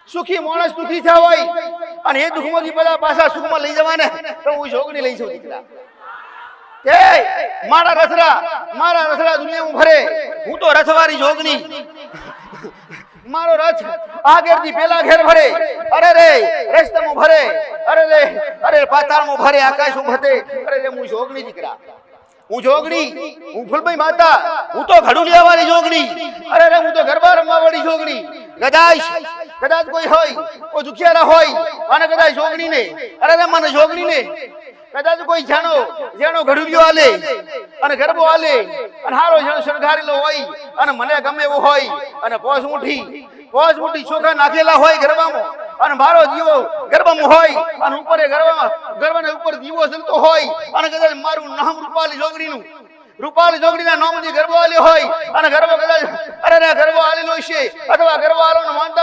સુખી માણસ દુખી થયા હોય અને એ દુઃખમાંથી બધા પાછા સુખમાં લઈ જવાને તો હું જોગણી લઈ છું દીકરા એ મારા રથડા દુનિયામાં ભરે હું તો રથવારી જોગણી મારો રથ આગળથી પેલા ઘેર ભરે અરે રે રસ્તામાં ભરે અરે પાતાળમાં ભરે આકાશમાં ભરે અરે રે હું જોગણી દીકરા હું જોગણી હું ફૂલભાઈ માતા હું તો ઘડુલિયા વાળી જોગણી અરે રે હું તો ગરબા રમવા વાળી જોગણી કદાચ કોઈ હોય કોઈ દુખિયારા હોય અને કદાચ જોગણી ને અરે રે મને જોગણી ને કદાચ કોઈ જેનો ઘડુલિયો આલે અને ગરબો આલે અને હારો જેનો શણગારેલો હોય અને મને ગમે એવો હોય અને પોસ મુઠી ચોખા નાખેલા હોય ગરબામાં અને મારો દીવો ગરબામાં હોય અને ઉપર ગરબાના ઉપર દીવો જલતો હોય અને કદાચ મારું નામ રૂપાલી જોગણીના નામથી ગરબો આલ્યો હોય અને ગરબો કદાચ અરે ગરબો આલેલો છે અથવા ગરબો આલોનો માનતા